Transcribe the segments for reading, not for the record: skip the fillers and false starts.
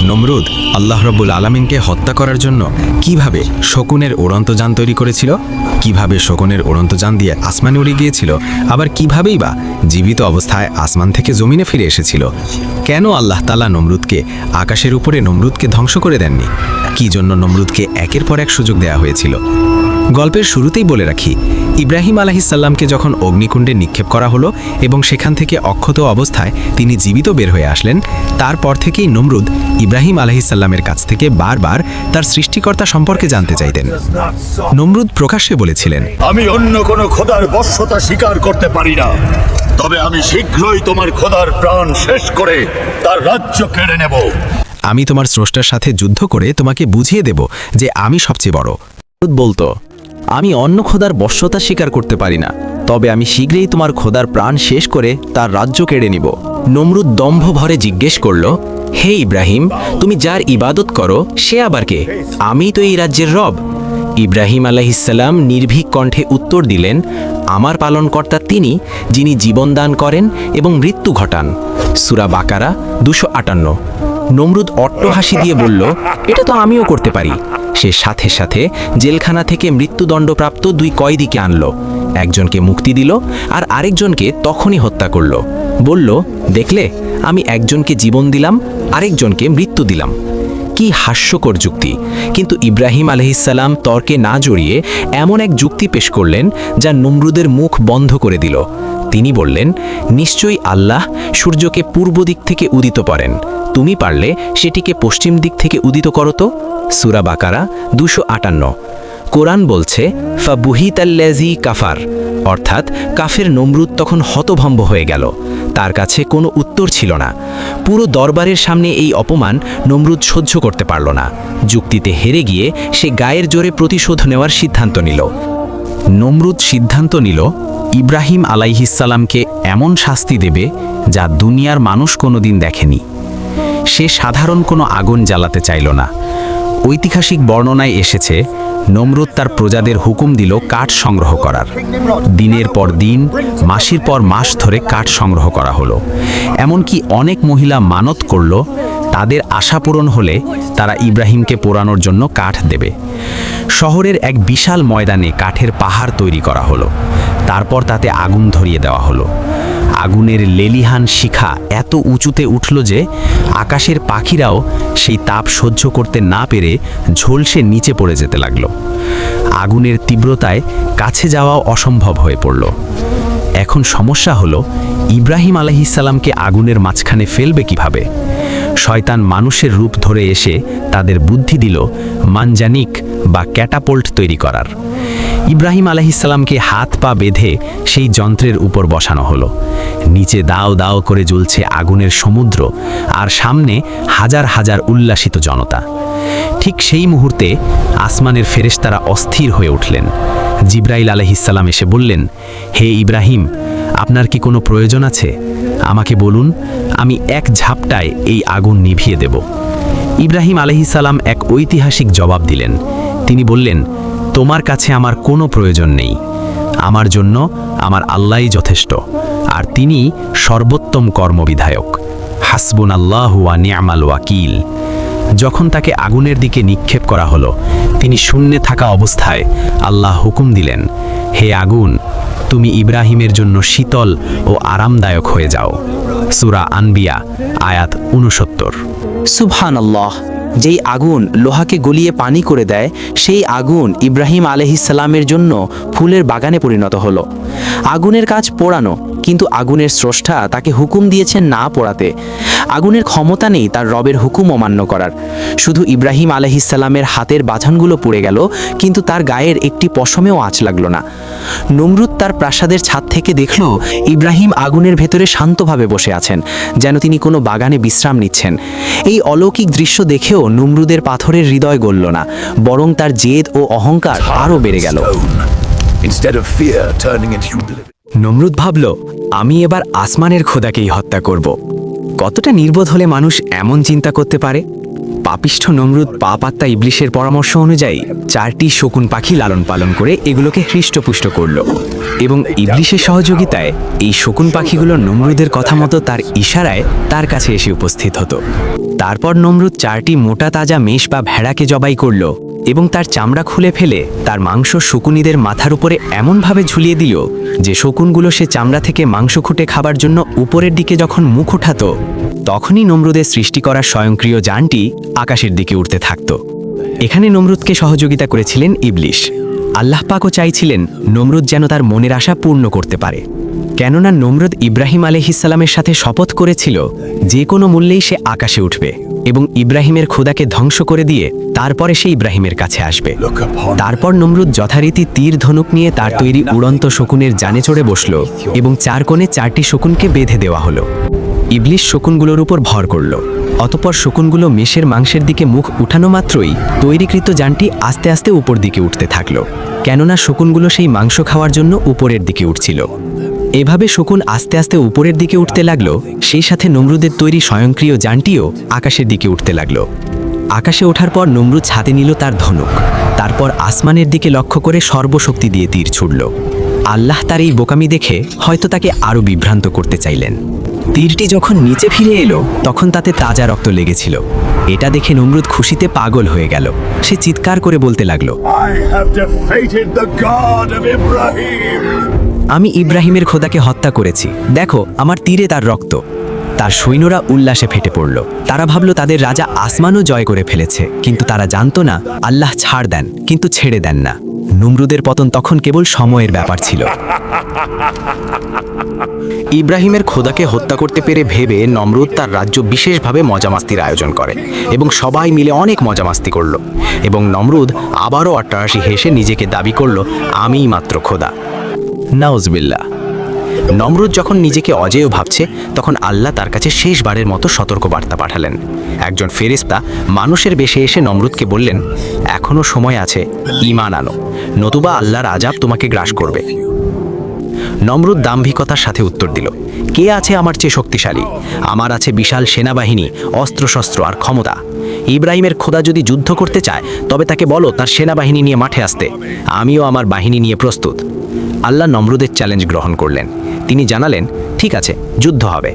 নমরুদ আল্লাহ রাব্বুল আলামিনকে হত্যা করার জন্য কিভাবে শকুনের উড়ন্ত যান তৈরি করেছিল, কিভাবে শকুনের উড়ন্ত যান দিয়ে আসমানে উড়ে গিয়েছিল, আবার কিভাবেই বা জীবিত অবস্থায় আসমান থেকে জমিনে ফিরে এসেছিল। কেন আল্লাহ তাআলা নমরুদকে আকাশের উপরে নমরুদকে ধ্বংস করে দেননি, কি জন্য নমরুদকে একের পর এক সুযোগ দেওয়া হয়েছিল। গল্পের শুরুতেই বলে রাখি, ইব্রাহিম আলাইহিসসালামকে যখন অগ্নিকুণ্ডে নিক্ষেপ করা হলো এবং সেখান থেকে অক্ষত অবস্থায় তিনি জীবিত বের হয়ে আসলেন, তারপর থেকেই নমরুদ ইব্রাহিম আলাইহিসসালামের কাছ থেকে বারবার তার সৃষ্টিকর্তা সম্পর্কে জানতে চাইতেন। নমরুদ প্রকাশ্যে বলেছিলেন, আমি অন্য কোনো খোদার বশ্যতা স্বীকার করতে পারি না, তবে আমি শীঘ্রই তোমার খোদার প্রাণ শেষ করে তার রাজ্য কেড়ে নেব। আমি তোমার স্রষ্টার সাথে যুদ্ধ করে তোমাকে বুঝিয়ে দেব যে আমি সবচেয়ে বড়। নমরুদ বলতো, আমি অন্য খোদার বশ্যতা স্বীকার করতে পারি না, তবে আমি শীঘ্রই তোমার খোদার প্রাণ শেষ করে তার রাজ্য কেড়ে নিব। নমরুদ দম্ভ ভরে জিজ্ঞেস করল, হে ইব্রাহিম, তুমি যার ইবাদত করো সে আবার কে? আমি তো এই রাজ্যের রব। ইব্রাহিম আলাইহিসসালাম নির্ভীক কণ্ঠে উত্তর দিলেন, আমার পালনকর্তা তিনি, যিনি জীবন দান করেন এবং মৃত্যু ঘটান। সূরা বাকারা 258। নমরুদ অট্টহাসি দিয়ে বলল, এটা তো আমিও করতে পারি। সে সাথে সাথে জেলখানা থেকে মৃত্যুদণ্ডপ্রাপ্ত 2 কয়েদিকে আনল, একজনকে মুক্তি দিল আর আরেকজনকে তখনই হত্যা করল। বলল, দেখলে, আমি একজনকে জীবন দিলাম, আরেকজনকে মৃত্যু দিলাম। কি হাস্যকর যুক্তি! কিন্তু ইব্রাহিম আলাইহিসসালাম তর্কে না জড়িয়ে এমন এক যুক্তি পেশ করলেন যা নমরুদের মুখ বন্ধ করে দিল। তিনি বললেন, নিশ্চয়ই আল্লাহ সূর্যকে পূর্ব দিক থেকে উদিত করেন, তুমি পারলে সেটিকে পশ্চিম দিক থেকে উদিত করো তো। সূরা বাকারা 258। কোরআন বলছে, ফাবুহিতাল্লাযী কাফার, অর্থাৎ কাফের নমরুদ তখন হতভম্ব হয়ে গেল, তার কাছে কোনো উত্তর ছিল না। পুরো দরবারের সামনে এই অপমান নমরুদ সহ্য করতে পারল না। যুক্তিতে হেরে গিয়ে সে গায়ের জোরে প্রতিশোধ নেওয়ার সিদ্ধান্ত নিল। নমরুদ সিদ্ধান্ত নিল ইব্রাহিম আলাইহিসসালামকে এমন শাস্তি দেবে যা দুনিয়ার মানুষ কোনোদিন দেখেনি। সে সাধারণ কোনো আগুন জ্বালাতে চাইল না। ঐতিহাসিক বর্ণনায় এসেছে, নমরুদ তার প্রজাদের হুকুম দিল কাঠ সংগ্রহ করার। দিনের পর দিন, মাসের পর মাস ধরে কাঠ সংগ্রহ করা হলো। এমনকি অনেক মহিলা মানত করল, তাদের আশা পূরণ হলে তারা ইব্রাহিমকে পোড়ানোর জন্য কাঠ দেবে। শহরের এক বিশাল ময়দানে কাঠের পাহাড় তৈরি করা হলো, তারপর তাতে আগুন ধরিয়ে দেওয়া হলো। আগুনের লেলিহান শিখা এত উঁচুতে উঠল যে আকাশের পাখিরাও সেই তাপ সহ্য করতে না পেরে ঝলসে নিচে পড়ে যেতে লাগল। আগুনের তীব্রতায় কাছে যাওয়াও অসম্ভব হয়ে পড়ল। এখন সমস্যা হলো, ইব্রাহিম আলাইহিসসালামকে আগুনের মাঝখানে ফেলবে কিভাবে? শয়তান মানুষের রূপ ধরে এসে তাদের বুদ্ধি দিল মানজানিক বা ক্যাটাপোল্ট তৈরি করার। ইব্রাহিম আলাইহিসসালামকে হাত পা বেঁধে সেই যন্ত্রের উপর বসানো হলো। নিচে দাও দাও করে জ্বলছে আগুনের সমুদ্র, আর সামনে হাজার হাজার উল্লাসিত জনতা। ঠিক সেই মুহূর্তে আসমানের ফেরেশতারা অস্থির হয়ে উঠলেন। জিবরাইল আলাইহিসসালাম এসে বললেন, হে ইব্রাহিম, আপনার কি কোনো প্রয়োজন আছে? আমাকে বলুন, আমি এক ঝাপটায় এই আগুন নিভিয়ে দেব। ইব্রাহিম আলাইহিসসালাম এক ঐতিহাসিক জবাব দিলেন। তিনি বললেন, তোমার কাছে আমার কোনো প্রয়োজন নেই। আমার জন্য আমার আল্লাহই যথেষ্ট, আর তিনি সর্বোত্তম কর্মবিধায়ক। হাসবুনাল্লাহু ওয়া নি'মাল ওয়াকিল। যখন তাকে আগুনের দিকে নিক্ষেপ করা হলো, তিনি শূন্যে থাকা অবস্থায় আল্লাহ হুকুম দিলেন, হে আগুন, তুমি ইব্রাহিমের জন্য শীতল ও আরামদায়ক হয়ে যাও। সূরা আনবিয়া আয়াত 69। সুবহানাল্লাহ। যেই আগুন লোহাকে গলিয়ে পানি করে দেয়, সেই আগুন ইব্রাহিম আলাইহিসসালামের জন্য ফুলের বাগানে পরিণত হলো। আগুনের কাজ পোড়ানো, কিন্তু আগুনের স্রষ্টা তাকে হুকুম দিয়েছেন না পোড়াতে। আগুনের ক্ষমতা নেই তার রবের হুকুম অমান্য করার। শুধু ইব্রাহিম আলাইহিসসালামের হাতের বাঁধনগুলো পুড়ে গেল, কিন্তু তার গায়ের একটি পশমেও আঁচ লাগলো না। নমরুদ তার প্রাসাদের ছাদ থেকে দেখল ইব্রাহিম আগুনের ভেতরে শান্তভাবে বসে আছেন, যেন তিনি কোনো বাগানে বিশ্রাম নিচ্ছেন। এই অলৌকিক দৃশ্য দেখেও নমরুদের পাথরের হৃদয় গলল না, বরং তার জেদ ও অহংকার আরও বেড়ে গেল। নমরুদ ভাবল, আমি এবার আসমানের খোদাকেই হত্যা করব। কতটা নির্বোধ হলে মানুষ এমন চিন্তা করতে পারে? পাপিষ্ঠ নমরুদ পাপাত্তা ইবলিশের পরামর্শ অনুযায়ী 4টি শকুন পাখি লালন পালন করে এগুলোকে হৃষ্টপুষ্ট করল এবং ইবলিশের সহযোগিতায় এই শকুন পাখিগুলো নমরুদের কথা মতো তার ইশারায় তার কাছে এসে উপস্থিত হতো। তারপর নমরুদ 4টি মোটা তাজা মেষ বা ভেড়াকে জবাই করল এবং তার চামড়া খুলে ফেলে তার মাংস শকুনিদের মাথার উপরে এমনভাবে ঝুলিয়ে দিল যে শকুনগুলো সে চামড়া থেকে মাংস খুঁটে খাবার জন্য উপরের দিকে যখন মুখ উঠাত তখনই নমরুদের সৃষ্টি করা স্বয়ংক্রিয় যানটি আকাশের দিকে উঠতে থাকত। এখানে নমরুদকে সহযোগিতা করেছিলেন ইবলিশ। আল্লাহ পাকও চাইছিলেন নমরুদ যেন তার মনের আশা পূর্ণ করতে পারে, কেননা নমরুদ ইব্রাহিম আলাইহিসসালামের সাথে শপথ করেছিল যে কোনো মূল্যেই সে আকাশে উঠবে এবং ইব্রাহিমের খোদাকে ধ্বংস করে দিয়ে তারপরে সে ইব্রাহিমের কাছে আসবে। তারপর নমরুদ যথারীতি তীর ধনুক নিয়ে তার তৈরি উড়ন্ত শকুনের জানে চড়ে বসল এবং 4 কোণে 4টি শকুনকে বেঁধে দেওয়া হলো। ইবলিশ শকুনগুলোর উপর ভর করল। অতঃপর শকুনগুলো মেষের মাংসের দিকে মুখ উঠানো মাত্রই তৈরিকৃত যানটি আস্তে আস্তে উপর দিকে উঠতে থাকলো, কেননা শকুনগুলো সেই মাংস খাওয়ার জন্য উপরের দিকে উঠছিল। এভাবে শকুন আস্তে আস্তে উপরের দিকে উঠতে লাগলো, সেই সাথে নমরুদের তৈরি স্বয়ংক্রিয় যানটিও আকাশের দিকে উঠতে লাগলো। আকাশে ওঠার পর নমরুদ হাতে নিল তার ধনুক, তারপর আসমানের দিকে লক্ষ্য করে সর্বশক্তি দিয়ে তীর ছুড়ল। আল্লাহ তার এই বোকামি দেখে হয়তো তাকে আরও বিভ্রান্ত করতে চাইলেন। তীরটি যখন নিচে ফিরে এলো তখন তাতে তাজা রক্ত লেগেছিল। এটা দেখে নমরুদ খুশিতে পাগল হয়ে গেল। সে চিৎকার করে বলতে লাগলো, I have defeated the God of Ibrahim. আমি ইব্রাহিমের খোদাকে হত্যা করেছি, দেখো আমার তীরে তার রক্ত। তার সৈন্যরা উল্লাসে ফেটে পড়ল। তারা ভাবল তাদের রাজা আসমানও জয় করে ফেলেছে, কিন্তু তারা জানতো না আল্লাহ ছাড় দেন কিন্তু ছেড়ে দেন না। নমরুদের পতন তখন কেবল সময়ের ব্যাপার ছিল। ইব্রাহিমের খোদাকে হত্যা করতে পেরে ভেবে নমরুদ তার রাজ্য বিশেষভাবে মজামাস্তির আয়োজন করে এবং সবাই মিলে অনেক মজামাস্তি করল এবং নমরুদ আবারও অট্টহাসি হেসে নিজেকে দাবি করল আমিই মাত্র খোদা। নাউজবিল্লাহ। নমরুদ যখন নিজেকে অজেয় ভাবছে তখন আল্লাহ তার কাছে শেষবারের মতো সতর্ক বার্তা পাঠালেন। একজন ফেরেশতা মানুষের বেশে এসে নমরুদকে বললেন, এখনো সময় আছে, ঈমান আনো, নতুবা আল্লাহর আযাব তোমাকে গ্রাস করবে। নমরুদ দাম্ভিকতার সাথে উত্তর দিল, কে আছে আমার চেয়ে শক্তিশালী? আমার আছে বিশাল সেনাবাহিনী, অস্ত্রশস্ত্র আর ক্ষমতা। ইব্রাহিমের খোদা যদি যুদ্ধ করতে চায় তবে তাকে বলো তার সেনাবাহিনী নিয়ে মাঠে আসতে, আমিও আমার বাহিনী নিয়ে প্রস্তুত। আল্লাহ নমরুদের চ্যালেঞ্জ গ্রহণ করলেন। তিনি জানালেন, ঠিক আছে, যুদ্ধ হবে।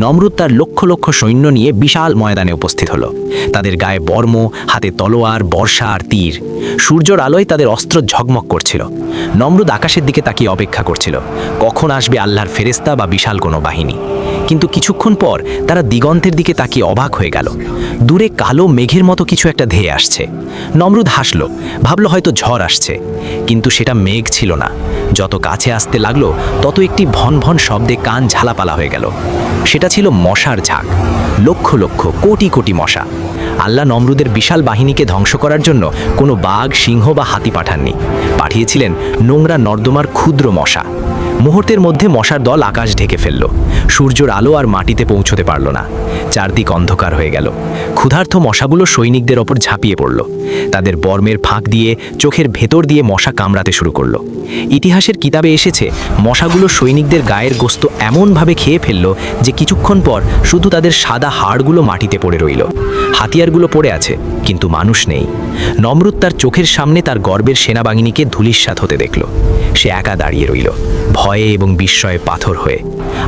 নমরুদ তার লক্ষ লক্ষ সৈন্য নিয়ে বিশাল ময়দানে উপস্থিত হলো। তাদের গায়ে বর্ম, হাতে তলোয়ার, বর্ষা আর তীর। সূর্যের আলোয় তাদের অস্ত্র ঝকমক করছিল। নমরুদ আকাশের দিকে তাকিয়ে অপেক্ষা করছিল কখন আসবে আল্লাহর ফেরেশতা বা বিশাল কোনো বাহিনী। কিন্তু কিছুক্ষণ পর তারা দিগন্তের দিকে তাকিয়ে অবাক হয়ে গেল। দূরে কালো মেঘের মতো কিছু একটা ধেয়ে আসছে। নমরুদ হাসল, ভাবল হয়তো ঝড় আসছে, কিন্তু সেটা মেঘ ছিল না। যত কাছে আসতে লাগলো তত একটি ভন ভন শব্দে কান ঝালাপালা হয়ে গেল। সেটা ছিল মশার ঝাঁক, লক্ষ লক্ষ কোটি কোটি মশা। আল্লাহ নমরুদের বিশাল বাহিনীকে ধ্বংস করার জন্য কোনো বাঘ, সিংহ বা হাতি পাঠাননি, পাঠিয়েছিলেন নোংরা নর্দমার ক্ষুদ্র মশা। মুহূর্তের মধ্যে মশার দল আকাশ ঢেকে ফেলল। সূর্যের আলো আর মাটিতে পৌঁছতে পারল না। চারদিক অন্ধকার হয়ে গেল। ক্ষুধার্ত মশাগুলো সৈনিকদের ওপর ঝাঁপিয়ে পড়ল। তাদের বর্মের ফাঁক দিয়ে চোখের ভেতর দিয়ে মশা কামড়াতে শুরু করলো। ইতিহাসের কিতাবে এসেছে মশাগুলো সৈনিকদের গায়ের গোস্ত এমনভাবে খেয়ে ফেলল যে কিছুক্ষণ পর শুধু তাদের সাদা হাড়গুলো মাটিতে পড়ে রইল। হাতিয়ারগুলো পড়ে আছে কিন্তু মানুষ নেই। নমরুদ তার চোখের সামনে তার গর্বের সেনাবাহিনীকে ধূলিসাৎ হতে দেখল। সে একা দাঁড়িয়ে রইল, ভয়ে এবং বিস্ময়ে পাথর হয়ে।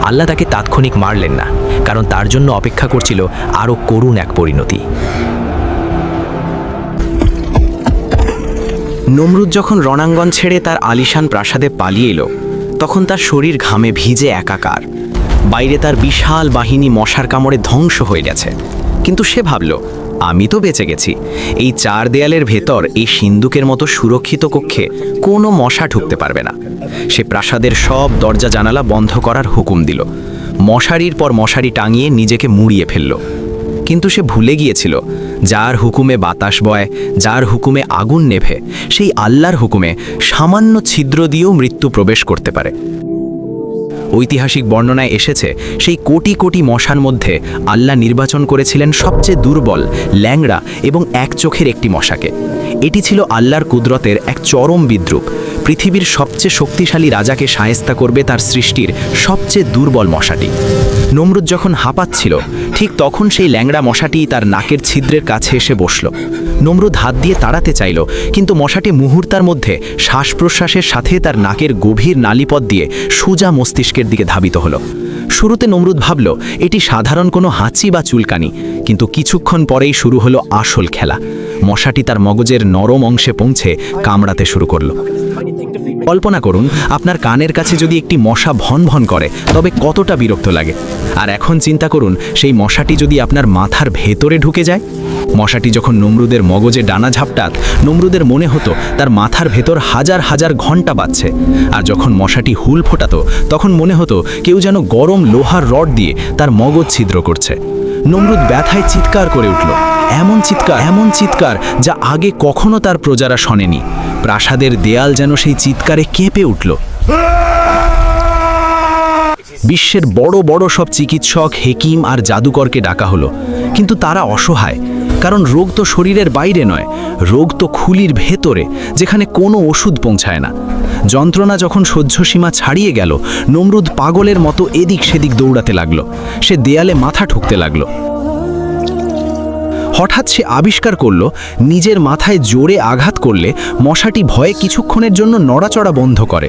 আল্লাহ তাকে তাৎক্ষণিক মারলেন না, কারণ তার জন্য অপেক্ষা করছিল আরও করুণ এক পরিণতি। নমরুদ যখন রণাঙ্গন ছেড়ে তার আলিশান প্রাসাদে পালিয়ে এলো তখন তার শরীর ঘামে ভিজে একাকার। বাইরে তার বিশাল বাহিনী মশার কামড়ে ধ্বংস হয়ে গেছে, কিন্তু সে ভাবল আমি তো বেঁচে গেছি। এই 4 দেয়ালের ভেতর এই সিন্দুকের মতো সুরক্ষিত কক্ষে কোনো মশা ঢুকতে পারবে না। সে প্রাসাদের সব দরজা জানালা বন্ধ করার হুকুম দিল। মশারির পর মশারি টাঙিয়ে নিজেকে মুড়িয়ে ফেলল। কিন্তু সে ভুলে গিয়েছিল যার হুকুমে বাতাস বয়, যার হুকুমে আগুন নেভে, সেই আল্লাহর হুকুমে সামান্য ছিদ্র দিয়েও মৃত্যু প্রবেশ করতে পারে। ঐতিহাসিক বর্ণনায় এসেছে সেই কোটি কোটি মশার মধ্যে আল্লাহ নির্বাচন করেছিলেন সবচেয়ে দুর্বল, ল্যাংড়া এবং এক চোখের একটি মশাকে। এটি ছিল আল্লাহর কুদরতের এক চরম বিদ্রূপ। পৃথিবীর সবচেয়ে শক্তিশালী রাজাকে শায়েস্তা করবে তার সৃষ্টির সবচেয়ে দুর্বল মশাটি। নমরুদ যখন হাঁপাচ্ছিল, ঠিক তখন সেই ল্যাংড়া মশাটি তার নাকের ছিদ্রের কাছে এসে বসল। নমরুদ হাত দিয়ে তাড়াতে চাইল, কিন্তু মশাটি মুহূর্তের মধ্যে শ্বাস প্রশ্বাসের সাথে তার নাকের গভীর নালীপথ দিয়ে সোজা মস্তিষ্কের দিকে ধাবিত হলো। শুরুতে নমরুদ ভাবল এটি সাধারণ কোনো হাঁচি বা চুলকানি, কিন্তু কিছুক্ষণ পরেই শুরু হলো আসল খেলা। মশাটি তার মগজের নরম অংশে পৌঁছে কামড়াতে শুরু করলো। কল্পনা করুন, আপনার কানের কাছে যদি একটি মশা ভন ভন করে তবে কতটা বিরক্ত লাগে। আর এখন চিন্তা করুন, সেই মশাটি যদি আপনার মাথার ভেতরে ঢুকে যায়। মশাটি যখন নমরুদের মগজে ডানা ঝাপটাত, নমরুদের মনে হতো তার মাথার ভেতর হাজার হাজার ঘন্টা বাজছে। আর যখন মশাটি হুল ফোটাতো, তখন মনে হতো কেউ যেন গরম লোহার রড দিয়ে তার মগজ ছিদ্র করছে। নমরুদ ব্যথায় চিৎকার করে উঠল, এমন চিৎকার যা আগে কখনো তার প্রজারা শোনেনি। প্রাসাদের দেয়াল যেন সেই চিৎকারে কেঁপে উঠল। বিশ্বের বড় বড় সব চিকিৎসক, হেকিম আর জাদুকরকে ডাকা হলো, কিন্তু তারা অসহায়। কারণ রোগ তো শরীরের বাইরে নয়, রোগ তো খুলির ভেতরে, যেখানে কোনো ওষুধ পৌঁছায় না। যন্ত্রণা যখন সহ্যসীমা ছাড়িয়ে গেল, নমরুদ পাগলের মতো এদিক সেদিক দৌড়াতে লাগলো। সে দেয়ালে মাথা ঠুকতে লাগলো। হঠাৎ সে আবিষ্কার করল, নিজের মাথায় জোরে আঘাত করলে মশাটি ভয়ে কিছুক্ষণের জন্য নড়াচড়া বন্ধ করে।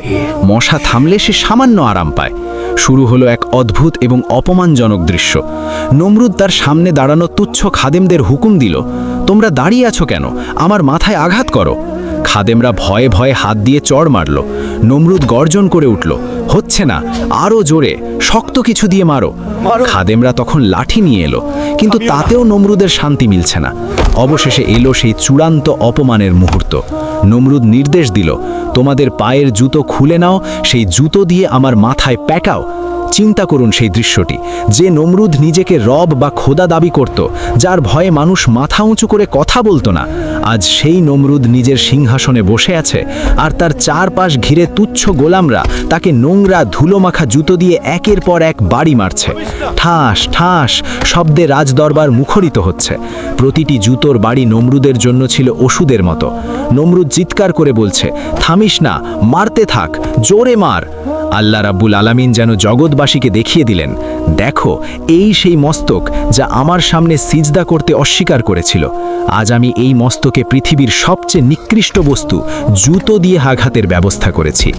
মশা থামলে সে সামান্য আরাম পায়। শুরু হলো এক অদ্ভুত এবং অপমানজনক দৃশ্য। নমরুদ তার সামনে দাঁড়ানো তুচ্ছ খাদেমদের হুকুম দিল, তোমরা দাঁড়িয়ে আছো কেন? আমার মাথায় আঘাত করো। খাদেমরা ভয়ে ভয়ে হাত দিয়ে চড় মারল। নমরুদ গর্জন করে উঠল, হচ্ছে না, আরও জোরে, শক্ত কিছু দিয়ে মারো। খাদেমরা তখন লাঠি নিয়ে এলো, কিন্তু তাতেও নমরুদের শান্তি মিলছে না। অবশেষে এলো সেই চূড়ান্ত অপমানের মুহূর্ত। নমরুদ নির্দেশ দিল, তোমাদের পায়ের জুতো খুলে নাও, সেই জুতো দিয়ে আমার মাথায় প্যাকাও। চিন্তা করুন সেই দৃশ্যটি। যে নমরুদ নিজেকে রব বা খোদা দাবি করত, যার ভয়ে মানুষ মাথা উঁচু করে কথা বলতো না, আজ সেই নমরুদ নিজের সিংহাসনে বসে আছে, আর তার চারপাশ ঘিরে তুচ্ছ গোলামরা তাকে নোংরা ধুলোমাখা জুতো দিয়ে একের পর এক বাড়ি মারছে। ঠাস ঠাস শব্দে রাজদরবার মুখরিত হচ্ছে। প্রতিটি জুতোর বাড়ি নমরুদের জন্য ছিল ওষুধের মতো। নমরুদ চিৎকার করে বলছে, থামিস না, মারতে থাক, জোরে মার। আল্লাহ রাব্বুল আলামিন যেন জগৎবাসীকে দেখিয়ে দিলেন, দেখো, এই সেই মস্তক যা আমার সামনে সিজদা করতে অস্বীকার করেছিল। আজ আমি এই মস্তকে পৃথিবীর সবচেয়ে নিকৃষ্ট বস্তু জুতো দিয়ে আঘাতের ব্যবস্থা করেছি।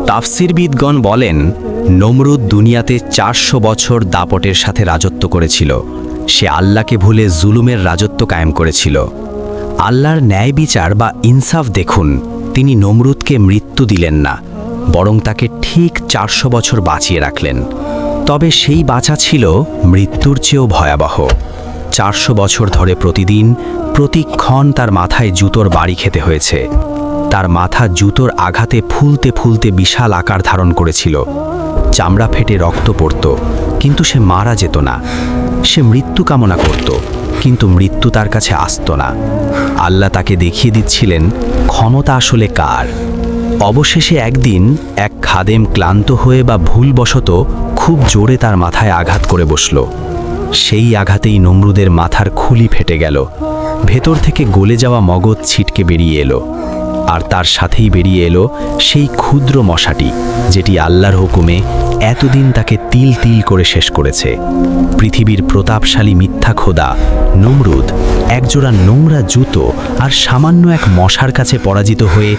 তাফসিরবিদগণ বলেন, নমরুদ দুনিয়াতে 400 বছর দাপটের সাথে রাজত্ব করেছিল। সে আল্লাহকে ভুলে জুলুমের রাজত্ব কায়েম করেছিল। আল্লাহর ন্যায় বিচার বা ইনসাফ দেখুন, তিনি নমরুদকে মৃত্যু দিলেন না, বরং তাকে ঠিক 400 বছর বাঁচিয়ে রাখলেন। তবে সেই বাঁচা ছিল মৃত্যুর চেয়েও ভয়াবহ। 400 বছর ধরে প্রতিদিন প্রতিক্ষণ তার মাথায় জুতোর বাড়ি খেতে হয়েছে। তার মাথা জুতোর আঘাতে ফুলতে ফুলতে বিশাল আকার ধারণ করেছিল। চামড়া ফেটে রক্ত পড়ত, কিন্তু সে মারা যেত না। সে মৃত্যু কামনা করত, কিন্তু মৃত্যু তার কাছে আসত না। আল্লাহ তাকে দেখিয়ে দিচ্ছিলেন ক্ষমতা আসলে কার। অবশেষে একদিন এক খাদেম ক্লান্ত হয়ে বা ভুলবশত খুব জোরে তার মাথায় আঘাত করে বসল। সেই আঘাতেই নমরুদের মাথার খুলি ফেটে গেল। ভেতর থেকে গলে যাওয়া মগজ ছিটকে বেরিয়ে এলো। আর তার সাথেই বেরিয়ে এলো সেই ক্ষুদ্র মশাটি, যেটি আল্লাহর হুকুমে এতদিন তাকে তিল তিল করে শেষ করেছে। পৃথিবীর প্রতাপশালী মিথ্যা খোদা নমরুদ একজোড়া নোংরা জুতো আর সামান্য এক মশার কাছে পরাজিত হয়ে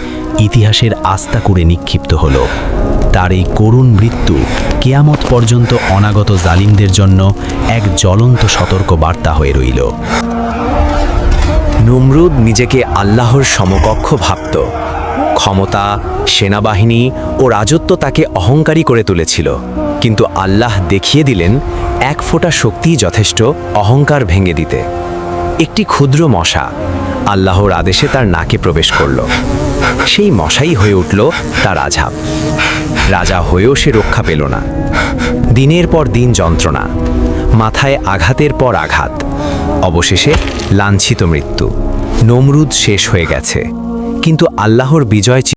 ইতিহাসের আস্তাকুড়ে নিক্ষিপ্ত হলো। তার এই করুণ মৃত্যু কেয়ামত পর্যন্ত অনাগত জালিমদের জন্য এক জ্বলন্ত সতর্ক বার্তা হয়ে রইল। নমরুদ নিজেকে আল্লাহর সমকক্ষ ভাবত। ক্ষমতা, সেনাবাহিনী ও রাজত্ব তাকে অহংকারী করে তুলেছিল, কিন্তু আল্লাহ দেখিয়ে দিলেন এক ফোঁটা শক্তিই যথেষ্ট অহংকার ভেঙে দিতে। একটি ক্ষুদ্র মশা আল্লাহর আদেশে তার নাকে প্রবেশ করল। সেই মশাই হয়ে উঠল তার আযাব। রাজা হয়েও সে রক্ষা পেল না। দিনের পর দিন যন্ত্রণা, মাথায় আঘাতের পর আঘাত, অবশেষে লাঞ্ছিত মৃত্যু। নমরুদ শেষ হয়ে গেছে, কিন্তু আল্লাহর বিজয়